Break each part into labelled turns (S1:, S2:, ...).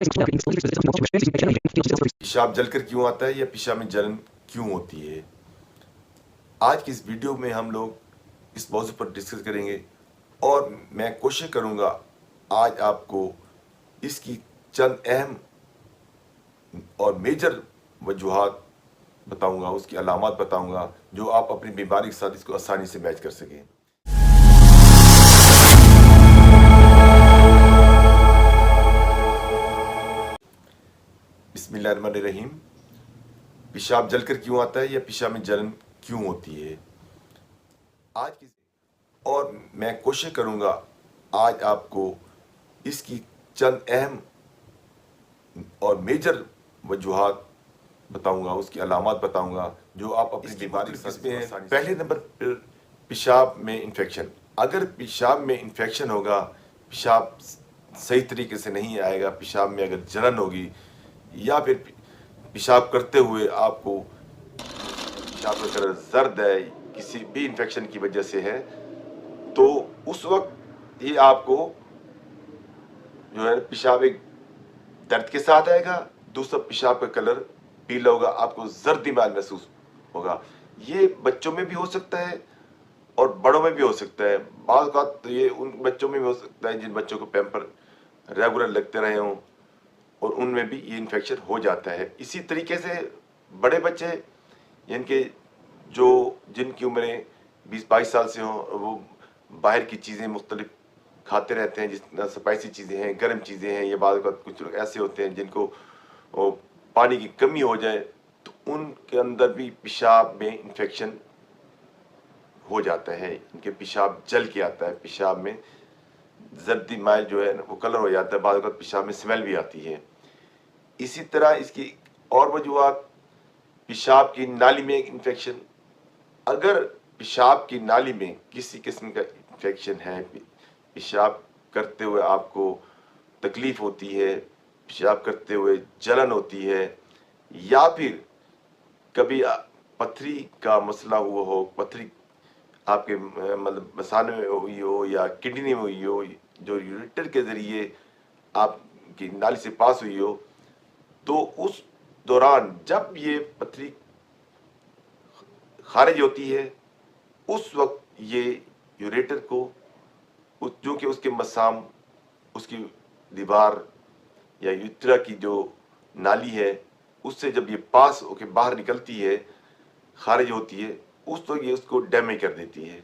S1: पेशाब जलकर क्यों आता है या पेशाब में जलन क्यों होती है। आज की इस वीडियो में हम लोग इस मौजू पर डिस्कस करेंगे और मैं कोशिश करूंगा आज आपको इसकी चंद अहम और मेजर वजूहात बताऊंगा, उसकी अलामत बताऊंगा जो आप अपनी बीमारी के साथ इसको आसानी से मैच कर सकें। बिस्मिल्लाहिर्रहमानिर्रहीम। पेशाब जलकर क्यों आता है या पेशाब में जलन क्यों होती है। आज की और मैं कोशिश करूंगा आज आपको इसकी चंद अहम और मेजर वजूहात बताऊंगा, उसकी अलामत बताऊंगा जो आप अपनी बीमारी किसमें हैं। पहले नंबर पर पेशाब में इन्फेक्शन। अगर पेशाब में इन्फेक्शन होगा, पेशाब सही तरीके से नहीं आएगा, पेशाब में अगर जलन होगी या फिर पेशाब करते हुए आपको पेशाब का कलर जर्द है, किसी भी इन्फेक्शन की वजह से है, तो उस वक्त ये आपको जो है पेशाब एक दर्द के साथ आएगा, दूसरा पेशाब का कलर पीला होगा, आपको जर्दी माल महसूस होगा। ये बच्चों में भी हो सकता है और बड़ों में भी हो सकता है। बात तो ये उन बच्चों में भी हो सकता है जिन बच्चों को पैम्पर रेगुलर लगते रहे हों और उनमें भी ये इन्फेक्शन हो जाता है। इसी तरीके से बड़े बच्चे जिनकी उम्रें 20-22 साल से हों, वो बाहर की चीज़ें मुख्तलिफ खाते रहते हैं, जिस स्पाइसी चीज़ें हैं, गर्म चीज़ें हैं, या बाद कुछ लोग ऐसे होते हैं जिनको पानी की कमी हो जाए तो उनके अंदर भी पेशाब में इन्फेक्शन हो जाता है, इनके पेशाब जल के आता है, पेशाब में जर्दी माइल जो है वो कलर हो जाता है, बाद पेशाब में स्मेल भी आती है। इसी तरह इसकी और वजूहात, पेशाब की नाली में इन्फेक्शन। अगर पेशाब की नाली में किसी किस्म का इन्फेक्शन है, पेशाब करते हुए आपको तकलीफ होती है, पेशाब करते हुए जलन होती है, या फिर कभी पथरी का मसला हुआ हो, पथरी आपके मतलब मसाने में हुई हो या किडनी में हुई हो, जो यूरेटर के जरिए आपकी नाली से पास हुई हो, तो उस दौरान जब ये पथरी खारिज होती है, उस वक्त ये यूरेटर को जो कि उसके मसाम, उसकी दीवार या यूट्रा की जो नाली है, उससे जब ये पास होके बाहर निकलती है, खारिज होती है, उस तो ये उसको डैमेज कर देती है।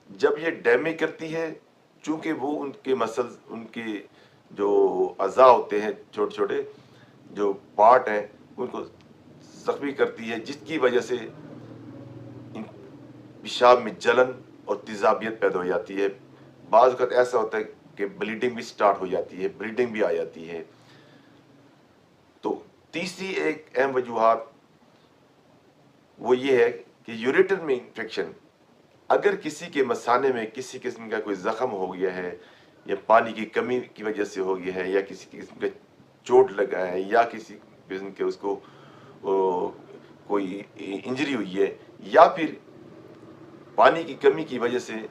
S1: जब ये डैमेज करती है, चूंकि वो उनके मसल्स, उनके जो अज़ा होते हैं, छोटे छोटे जो पार्ट हैं, उनको जख्मी करती है, जिसकी वजह से पेशाब में जलन और तेजाबियत पैदा हो जाती है। बाज़ वक़्त ऐसा होता है कि ब्लीडिंग भी स्टार्ट हो जाती है, ब्लीडिंग भी आ जाती है। तो तीसरी एक अहम वजूहात वो ये है कि यूरेटर में इन्फेक्शन। अगर किसी के मसाने में किसी किस्म का कोई जख्म हो गया है, या पानी की कमी की वजह से हो गया है, या किसी किस्म का चोट लगा है, या किसी किस्म के उसको कोई इंजरी हुई है, या फिर पानी की कमी की वजह से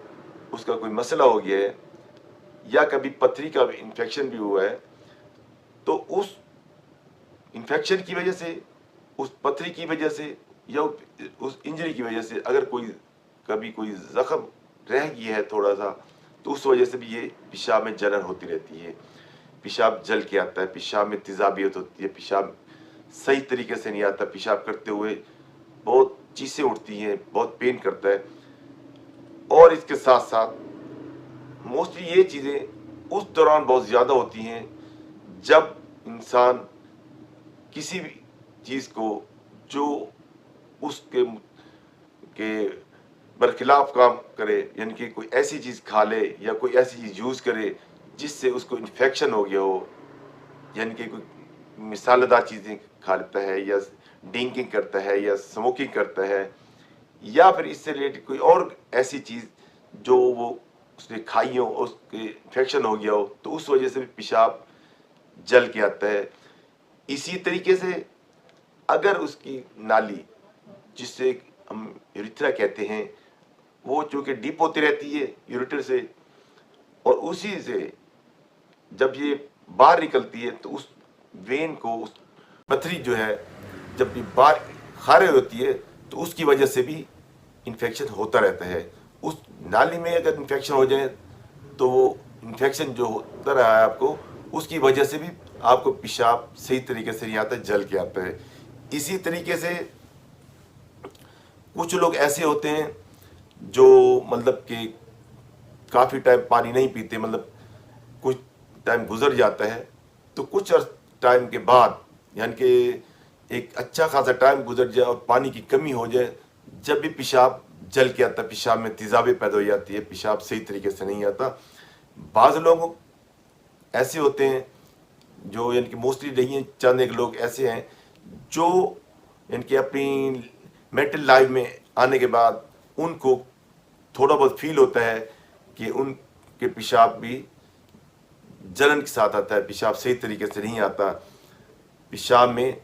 S1: उसका कोई मसला हो गया है, या कभी पथरी का इन्फेक्शन भी हुआ है, तो उस इन्फेक्शन की वजह से, उस पथरी की वजह से, या उस इंजरी की वजह से अगर कभी कोई जख्म रह गया है थोड़ा सा, तो उस वजह से भी ये पेशाब में जलन होती रहती है, पेशाब जल के आता है, पेशाब में तेजाबियत होती है, पेशाब सही तरीके से नहीं आता, पेशाब करते हुए बहुत चीसें उठती हैं, बहुत पेन करता है। और इसके साथ साथ मोस्टली ये चीज़ें उस दौरान बहुत ज़्यादा होती हैं जब इंसान किसी भी चीज़ को जो उसके बरखिलाफ काम करे, यानी कि कोई ऐसी चीज़ खा ले या कोई ऐसी चीज़ यूज़ करे जिससे उसको इन्फेक्शन हो गया हो, यानी कि कोई मिसालेदार चीज़ें खा लेता है, या ड्रिंकिंग करता है, या स्मोकिंग करता है, या फिर इससे रिलेटेड कोई और ऐसी चीज़ जो वो उसने खाई हो, उसके इन्फेक्शन हो गया हो, तो उस वजह से भी पेशाब जल के आता है। इसी तरीके से अगर उसकी नाली, जिससे हम यूरेथ्रा कहते हैं, वो चूँकि डीप होती रहती है यूरेटर से, और उसी से जब ये बाहर निकलती है तो उस वेन को पथरी जो है जब भी बाहर खारे होती है तो उसकी वजह से भी इन्फेक्शन होता रहता है। उस नाली में अगर इन्फेक्शन हो जाए तो वो इन्फेक्शन जो होता रहा है आपको, उसकी वजह से भी आपको पेशाब सही तरीके से नहीं आता, जल के आता है। इसी तरीके से कुछ लोग ऐसे होते हैं जो मतलब कि काफ़ी टाइम पानी नहीं पीते, मतलब कुछ टाइम गुजर जाता है तो कुछ टाइम के बाद, यानी कि एक अच्छा खासा टाइम गुजर जाए और पानी की कमी हो जाए, जब भी पेशाब जल के आता है, पेशाब में तेज़ाबी पैदा हो जाती है, पेशाब सही तरीके से नहीं आता। बाज़ लोग ऐसे होते हैं जो यानी कि मोस्टली नहीं है, चंद एक लोग ऐसे हैं जो यानी कि अपनी मेंटल लाइफ में आने के बाद उनको थोड़ा बहुत फील होता है कि उनके पेशाब भी जलन के साथ आता है, पेशाब सही तरीके से नहीं आता, पेशाब में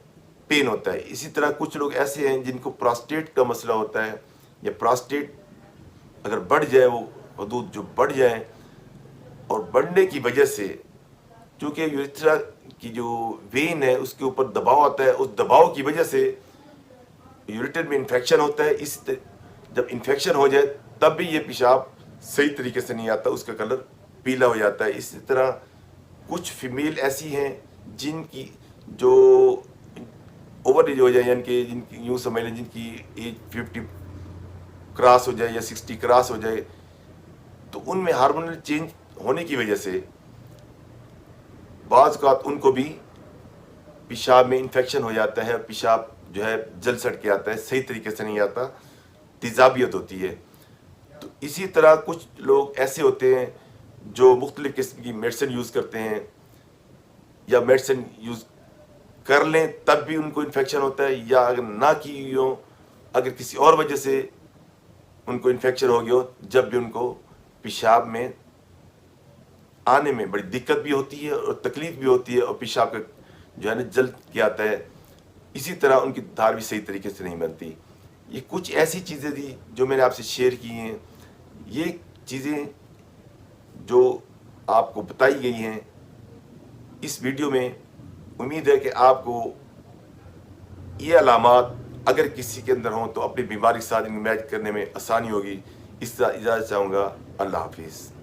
S1: पेन होता है। इसी तरह कुछ लोग ऐसे हैं जिनको प्रोस्टेट का मसला होता है, या प्रोस्टेट अगर बढ़ जाए, वो हदूद जो बढ़ जाए, और बढ़ने की वजह से चूँकि यूरेथ्रा की जो वेन है उसके ऊपर दबाव आता है, उस दबाव की वजह से यूरेटर में इन्फेक्शन होता है। जब इन्फेक्शन हो जाए तब भी ये पेशाब सही तरीके से नहीं आता, उसका कलर पीला हो जाता है। इसी तरह कुछ फीमेल ऐसी हैं जिनकी जो ओवर एज हो जाए, यानी कि जिनकी यूँ समझ लें जिनकी एज 50 क्रॉस हो जाए या 60 क्रॉस हो जाए, तो उनमें हार्मोनल चेंज होने की वजह से बाज़ औक़ात उनको भी पेशाब में इन्फेक्शन हो जाता है, पेशाब जो है जल सड़ के आता है, सही तरीके से नहीं आता, तेज़ाबियत होती है। तो इसी तरह कुछ लोग ऐसे होते हैं जो मुख्तलिफ़ किस्म की मेडिसिन यूज़ करते हैं, या मेडिसिन यूज़ कर लें तब भी उनको इन्फेक्शन होता है, या अगर ना की हो, अगर किसी और वजह से उनको इन्फेक्शन हो गया हो, जब भी उनको पेशाब में आने में बड़ी दिक्कत भी होती है और तकलीफ़ भी होती है, और पेशाब का जो है ना जल के आता है। इसी तरह उनकी धार भी सही तरीके से नहीं बनती। ये कुछ ऐसी चीज़ें थी जो मैंने आपसे शेयर की हैं। ये चीज़ें जो आपको बताई गई हैं इस वीडियो में, उम्मीद है कि आपको ये अलामात अगर किसी के अंदर हों तो अपनी बीमारी के साथ इनको मैच करने में आसानी होगी। इस तरह इजाज़त चाहूँगा। अल्लाह हाफिज़।